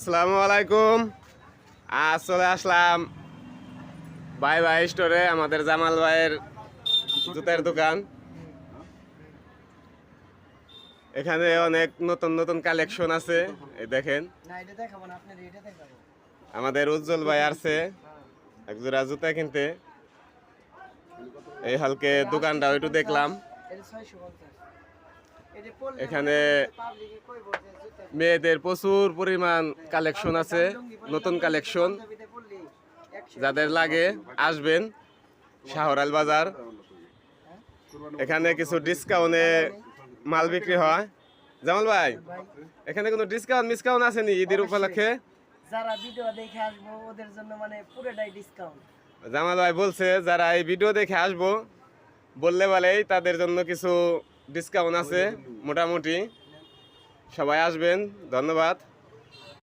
আসসালামু আলাইকুম। আজ চলে আসলাম ভাই ভাই স্টোরে, আমাদের জামাল ভাইয়ের জুতার দোকান। এখানে অনেক নতুন নতুন কালেকশন আছে, এই দেখেন। আমাদের উজ্জ্বল ভাই আসছে এক জোড়া জুতা কিনতে। এই হালকে দোকানটা একটু দেখলাম। এখানে মেয়েদের প্রচুর পরিমাণ কালেকশন আছে, নতুন কালেকশন। যাদের লাগে আসবেন শাহরাল বাজার। এখানে কিছু ডিসকাউন্টে মাল বিক্রি হয়। জামাল ভাই, এখানে কোনো ডিসকাউন্ট মিসকাউন্ট আছে নি ঈদের উপলক্ষে? যারা ভিডিও দেখে আসবো ওদের জন্য মানে পুরোটাই ডিসকাউন্ট। জামাল ভাই বলছে যারা এই ভিডিও দেখে আসবো বললে বলেই তাদের জন্য কিছু ডিসকাউন্ট আছে মোটামুটি। সবাই আসবেন, ধন্যবাদ।